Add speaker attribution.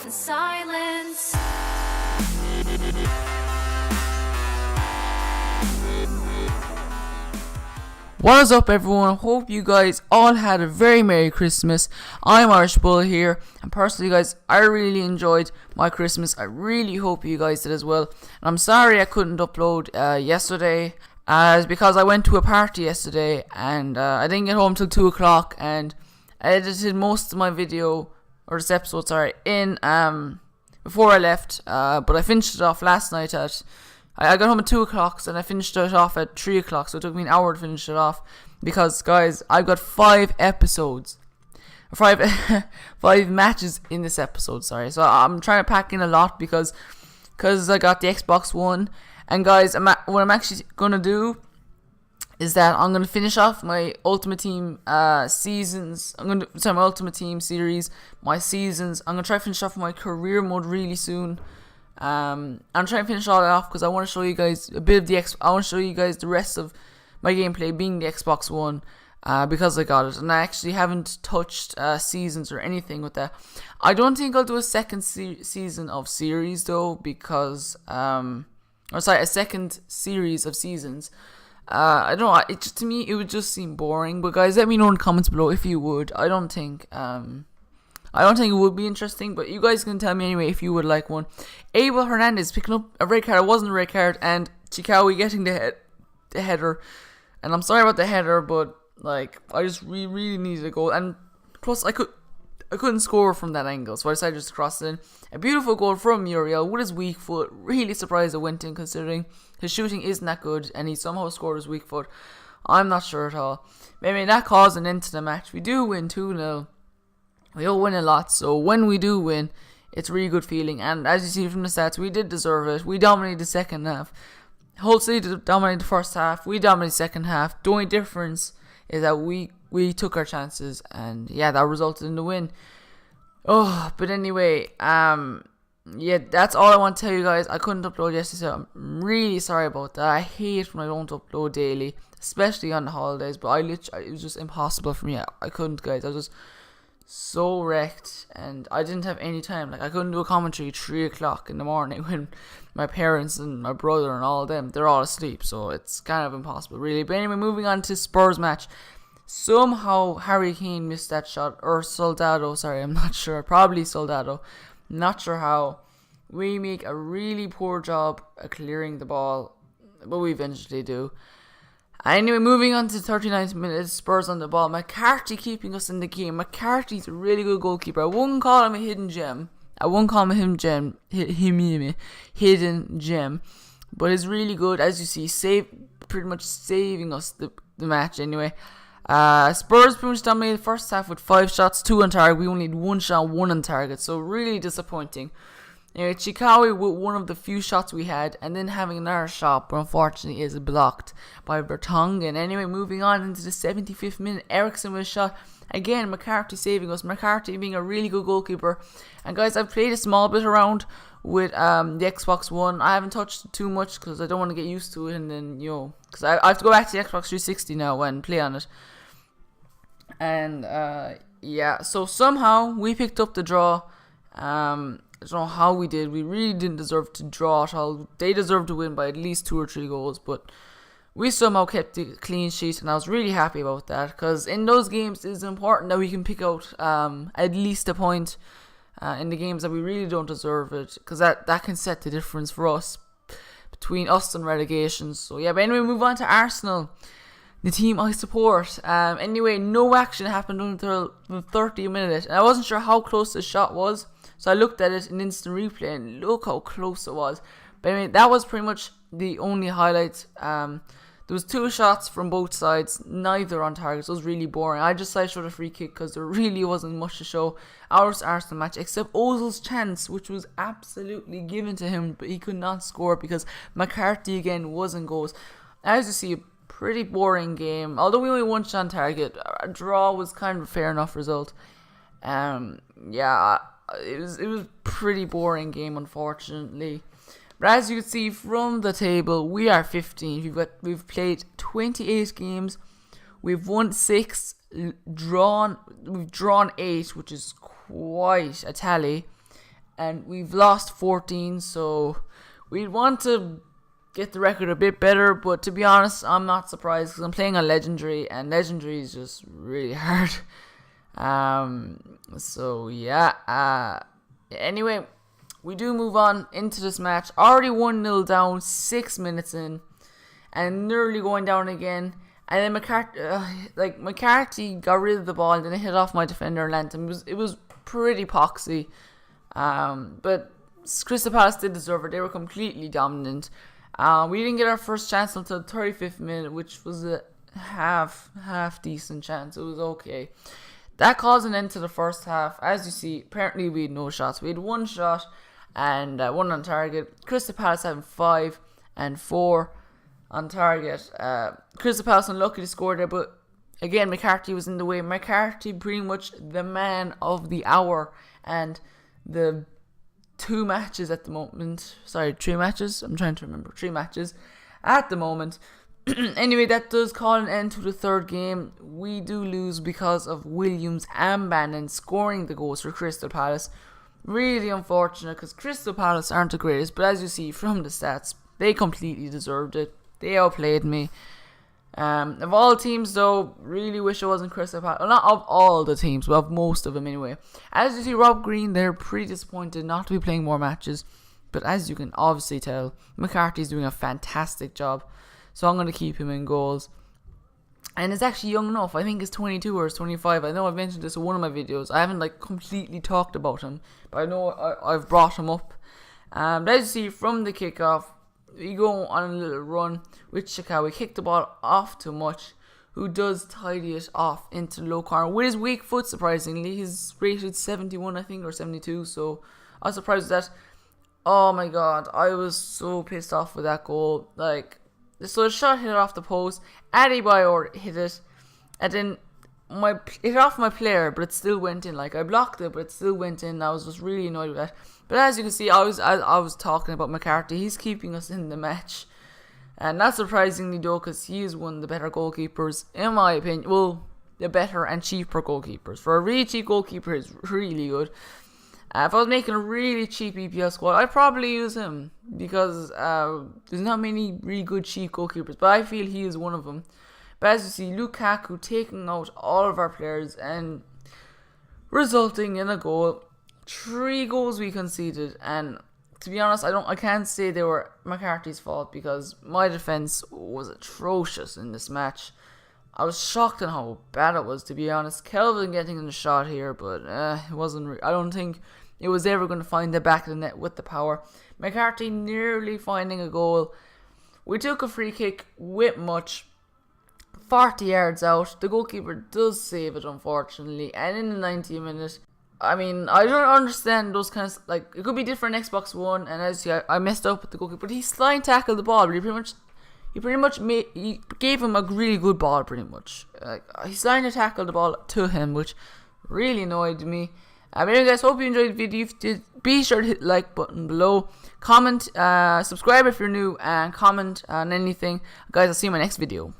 Speaker 1: in silence.
Speaker 2: What is up, everyone? Hope you guys all had a very Merry Christmas. I'm Irish Bull here, and personally, guys, I really enjoyed my Christmas. I really hope you guys did as well. And I'm sorry I couldn't upload yesterday, as because I went to a party yesterday and I didn't get home till 2 o'clock, and I edited most of my video, or this episode, sorry, in before I left, but I finished it off last night at I got home at 2 o'clock, and I finished it off at 3 o'clock, so it took me an hour to finish it off. Because, guys, I've got 5 episodes. 5 matches in this episode, sorry. So I'm trying to pack in a lot because I got the Xbox One. And, guys, what I'm actually going to do is that I'm going to finish off my Ultimate Team seasons. My Ultimate Team series, my seasons. I'm going to try to finish off my career mode really soon. I'm trying to finish all that off because I want to show you guys a bit of I want to show you guys the rest of my gameplay being the Xbox One, because I got it, and I actually haven't touched seasons or anything with that. I don't think I'll do a second season of series though, because a second series of seasons. I don't know. To me, it would just seem boring. But guys, let me know in the comments below if you would. I don't think it would be interesting, but you guys can tell me anyway if you would like one. Abel Hernandez picking up a red card. It wasn't a red card, and Chikawi getting the header. And I'm sorry about the header, but like I just really needed a goal. And plus, I couldn't score from that angle, so I decided just to cross it in. A beautiful goal from Muriel with his weak foot. Really surprised it went in, considering his shooting isn't that good, and he somehow scored his weak foot. I'm not sure at all. Maybe that caused an end to the match. We do win 2-0. We don't win a lot, so when we do win, it's a really good feeling. And as you see from the stats, we did deserve it. We dominated the second half. Hull City dominated the first half. We dominated the second half. The only difference is that we took our chances, and yeah, that resulted in the win. Oh, but anyway, yeah, that's all I want to tell you guys. I couldn't upload yesterday, so I'm really sorry about that. I hate when I don't upload daily, especially on the holidays. But it was just impossible for me. I couldn't, guys. I was just so wrecked, and I didn't have any time. Like, I couldn't do a commentary 3 o'clock in the morning when my parents and my brother and all of them, they're all asleep, so it's kind of impossible really. But anyway, moving on to Spurs match. Somehow Harry Kane missed that shot, or Soldado, sorry, I'm not sure, probably Soldado, not sure how. We make a really poor job at clearing the ball, but we eventually do. Anyway, moving on to 39th minute, Spurs on the ball. McCarthy keeping us in the game. McCarthy's a really good goalkeeper. I wouldn't call him a hidden gem. Hidden gem. But he's really good, as you see, pretty much saving us the match anyway. Spurs pretty much dominated the first half with 5 shots, 2 on target. We only had 1 shot, 1 on target, so really disappointing. Anyway, Chikawi with one of the few shots we had, and then having another shot, but unfortunately is blocked by Vertonghen. Anyway, moving on into the 75th minute, Eriksson with a shot. Again, McCarthy saving us. McCarthy being a really good goalkeeper. And guys, I've played a small bit around with the Xbox One. I haven't touched it too much because I don't want to get used to it, and then, because I have to go back to the Xbox 360 now and play on it. And, yeah, so somehow we picked up the draw. I don't know how we did. We really didn't deserve to draw at all. They deserved to win by at least 2 or 3 goals, but we somehow kept the clean sheet, and I was really happy about that, because in those games it's important that we can pick out at least a point in the games that we really don't deserve it, because that can set the difference for us between us and relegation. So yeah, but anyway, move on to Arsenal, the team I support. Anyway, no action happened until the 30th minute, and I wasn't sure how close the shot was. So I looked at it in instant replay, and look how close it was. But anyway, that was pretty much the only highlight. There was 2 shots from both sides, neither on target. So it was really boring. I just decided to show the free kick because there really wasn't much to show. Our Arsenal match, except Ozil's chance, which was absolutely given to him, but he could not score because McCarthy again wasn't goals. As you see, a pretty boring game. Although we only 1 shot on target, a draw was kind of a fair enough result. Yeah. It was a pretty boring game, unfortunately. But as you can see from the table, we are 15th. We've played 28 games. We've won 6, we've drawn 8, which is quite a tally. and we've lost 14, so we'd want to get the record a bit better, but to be honest, I'm not surprised because I'm playing on Legendary, and Legendary is just really hard. So yeah, anyway, we do move on into this match. Already 1-0 down, 6 minutes in, and nearly going down again. And then McCarthy got rid of the ball, and then it hit off my defender and landed. It was pretty poxy. But Crystal Palace did deserve it. They were completely dominant. We didn't get our first chance until the 35th minute, which was a half decent chance. It was okay. That caused an end to the first half. As you see, apparently we had no shots. We had one shot and one on target. Crystal Palace having 5 and 4 on target. Crystal Palace unlucky to score there, but again, McCarthy was in the way. McCarthy pretty much the man of the hour, and the 2 matches at the moment. Sorry, 3 matches. I'm trying to remember. 3 matches at the moment. Anyway, that does call an end to the third game. We do lose because of Williams and Bannon scoring the goals for Crystal Palace. Really unfortunate because Crystal Palace aren't the greatest, but as you see from the stats, they completely deserved it. They outplayed me. Of all teams, though, really wish it wasn't Crystal Palace. Well, not of all the teams, but of most of them anyway. As you see, Rob Green, they're pretty disappointed not to be playing more matches. But as you can obviously tell, McCarthy's doing a fantastic job. So I'm going to keep him in goals. And it's actually young enough. I think it's 22 or it's 25. I know I've mentioned this in one of my videos. I haven't completely talked about him, but I know I've brought him up. As you see, from the kickoff, we go on a little run with Shaka. We kick the ball off too much, who does tidy it off into the low corner with his weak foot, surprisingly. He's rated 71, I think, or 72, so I was surprised with that. Oh my god, I was so pissed off with that goal. So the shot hit off the post, Adebayor hit it, and then it hit off my player, but it still went in. I blocked it, but it still went in. I was just really annoyed with that. But as you can see, I was talking about McCarthy. He's keeping us in the match, and not surprisingly though, because he is one of the better goalkeepers in my opinion. Well, the better and cheaper goalkeepers. For a really cheap goalkeeper, he's really good. If I was making a really cheap EPL squad, I'd probably use him because there's not many really good cheap goalkeepers, but I feel he is one of them. But as you see, Lukaku taking out all of our players and resulting in a goal. 3 goals we conceded, and to be honest, I can't say they were McCarthy's fault because my defense was atrocious in this match. I was shocked at how bad it was, to be honest. Kelvin getting in the shot here, but it wasn't. I don't think it was ever going to find the back of the net with the power. McCarthy nearly finding a goal. We took a free kick with much, 40 yards out. The goalkeeper does save it, unfortunately, and in the 90th minute. I mean, I don't understand those kinds of, it could be different Xbox One, and as you see, I messed up with the goalkeeper, but he slide tackled the ball, but he gave him a really good ball, pretty much. He slide tackled the ball to him, which really annoyed me. Anyway guys, hope you enjoyed the video. If you did, be sure to hit the like button below. Comment, subscribe if you're new, and comment on anything. Guys, I'll see you in my next video.